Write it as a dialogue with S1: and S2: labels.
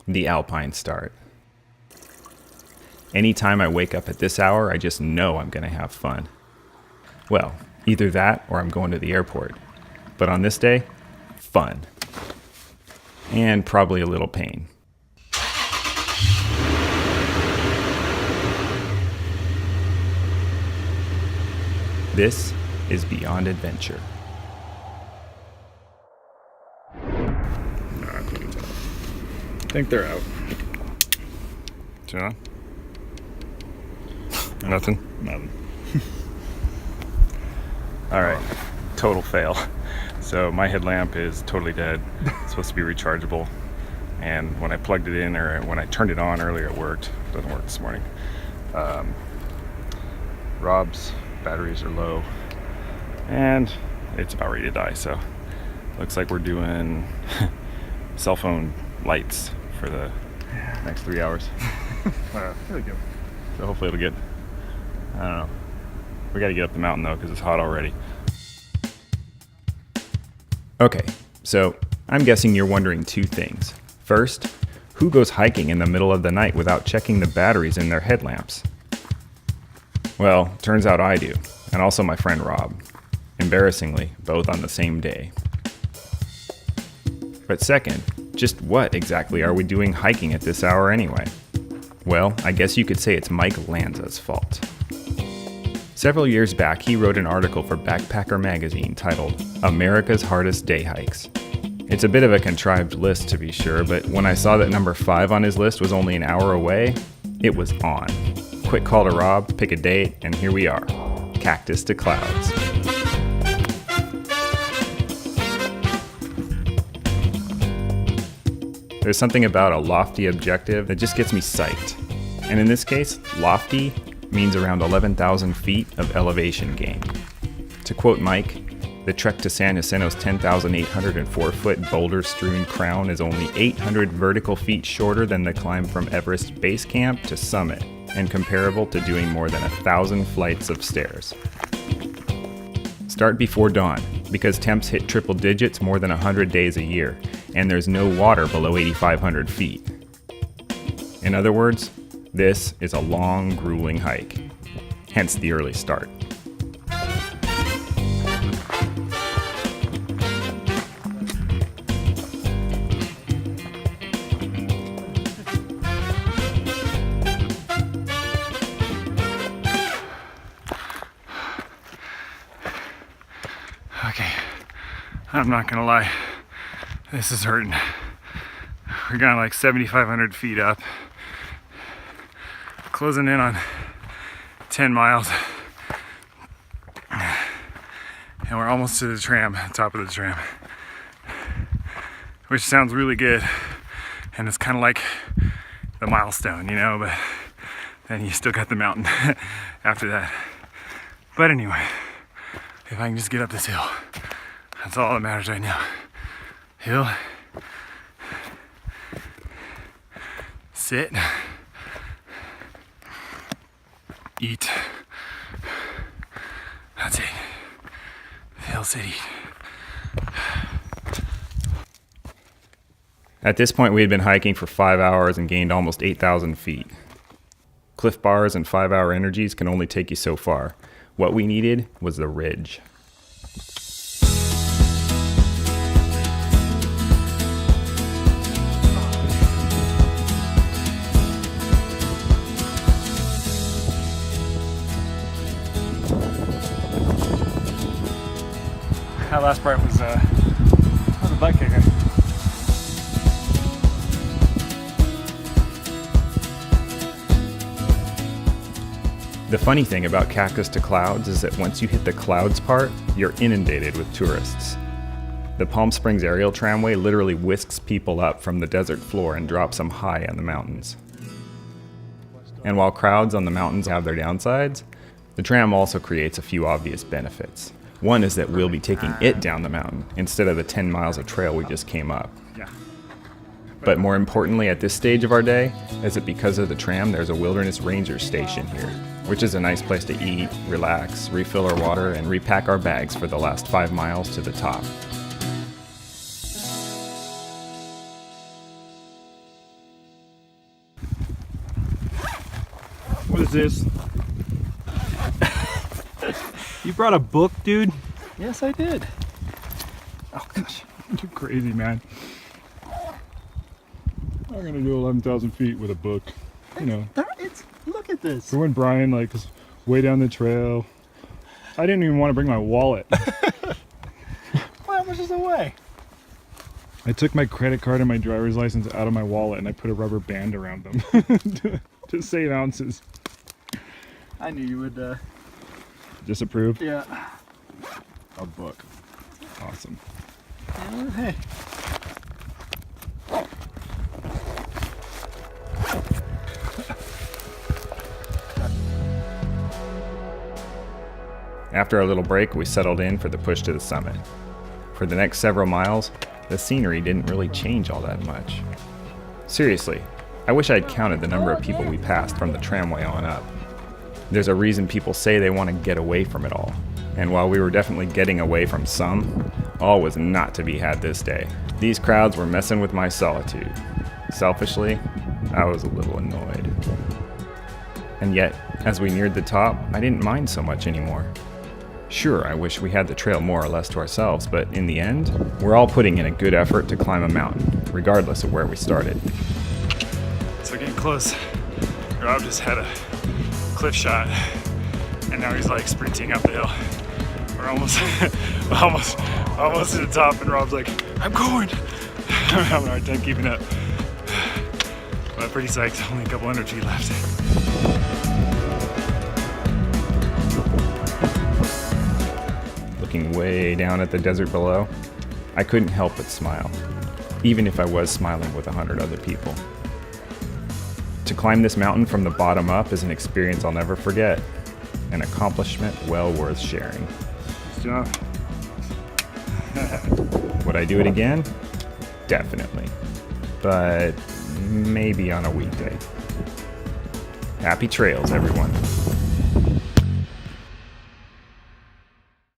S1: the alpine start. Anytime I wake up at this hour, I just know I'm going to have fun. Well, either that or I'm going to the airport. But on this day, fun. And probably a little pain. This is Beyond Adventure.
S2: I think they're out.
S3: Turn on? Nothing?
S2: Nothing.
S3: Alright, total fail. So my headlamp is totally dead. It's supposed to be rechargeable. And when I plugged it in, or when I turned it on earlier, it worked. It doesn't work this morning. Rob's batteries are low. And it's about ready to die, so looks like we're doing cell phone lights for the next 3 hours.
S2: Really good.
S3: So hopefully it'll get, I don't know. We gotta get up the mountain though, because it's hot already.
S1: Okay, so I'm guessing you're wondering two things. First, who goes hiking in the middle of the night without checking the batteries in their headlamps? Well, turns out I do, and also my friend Rob. Embarrassingly, both on the same day. But second, just what exactly are we doing hiking at this hour anyway? Well, I guess you could say it's Mike Lanza's fault. Several years back, he wrote an article for Backpacker magazine titled America's Hardest Day Hikes. It's a bit of a contrived list to be sure, but when I saw that number 5 on his list was only an hour away, it was on. Quick call to Rob, pick a date, and here we are. Cactus to Clouds. There's something about a lofty objective that just gets me psyched. And in this case, lofty means around 11,000 feet of elevation gain. To quote Mike, the trek to San Jacinto's 10,804-foot boulder-strewn crown is only 800 vertical feet shorter than the climb from Everest Base Camp to summit, and comparable to doing more than 1,000 flights of stairs. Start before dawn, because temps hit triple digits more than 100 days a year, and there's no water below 8,500 feet. In other words, this is a long, grueling hike, hence the early start.
S3: Okay, I'm not gonna lie, this is hurting. We're going like 7,500 feet up, closing in on 10 miles, and we're almost to the tram, top of the tram, which sounds really good, and it's kind of like the milestone, you know, but then you still got the mountain after that. But anyway, if I can just get up this hill, that's all that matters right now. Hill, sit, eat. That's it. Hill, sit, eat.
S1: At this point, we had been hiking for 5 hours and gained almost 8,000 feet. Cliff bars and 5-hour energies can only take you so far. What we needed was the ridge.
S3: That last part was a butt kicker.
S1: The funny thing about Cactus to Clouds is that once you hit the clouds part, you're inundated with tourists. The Palm Springs Aerial Tramway literally whisks people up from the desert floor and drops them high on the mountains. And while crowds on the mountains have their downsides, the tram also creates a few obvious benefits. One is that we'll be taking it down the mountain instead of the 10 miles of trail we just came up. But more importantly at this stage of our day is that because of the tram, there's a wilderness ranger station here, which is a nice place to eat, relax, refill our water, and repack our bags for the last 5 miles to the top.
S2: is this?
S3: You brought a book, dude?
S2: Yes, I did.
S3: Oh gosh, you're crazy, man. I'm gonna do 11,000 feet with a book. You know,
S2: Look at this.
S3: for when Brian like was way down the trail. I didn't even want to bring my wallet.
S2: Well, how much is away?
S3: I took my credit card and my driver's license out of my wallet and I put a rubber band around them to save ounces.
S2: I knew you would,
S3: Disapprove?
S2: yeah.
S3: A book. Awesome.
S2: Hey.
S1: After our little break, we settled in for the push to the summit. For the next several miles, the scenery didn't really change all that much. Seriously, I wish I'd counted the number of people we passed from the tramway on up. There's a reason people say they want to get away from it all. And while we were definitely getting away from some, all was not to be had this day. These crowds were messing with my solitude. Selfishly, I was a little annoyed. And yet, as we neared the top, I didn't mind so much anymore. Sure, I wish we had the trail more or less to ourselves, but in the end, we're all putting in a good effort to climb a mountain, regardless of where we started.
S3: So getting close, Rob just had a cliff shot, and now he's like sprinting up the hill. We're almost, almost to the top, and Rob's like, "I'm going." I'm having a hard time keeping up, but I'm pretty psyched. Only a couple 100 feet left.
S1: Looking way down at the desert below, I couldn't help but smile, even if I was smiling with 100 other people. To climb this mountain from the bottom up is an experience I'll never forget, an accomplishment well worth sharing.
S3: Good job.
S1: Would I do it again? Definitely. But maybe on a weekday. Happy trails, everyone.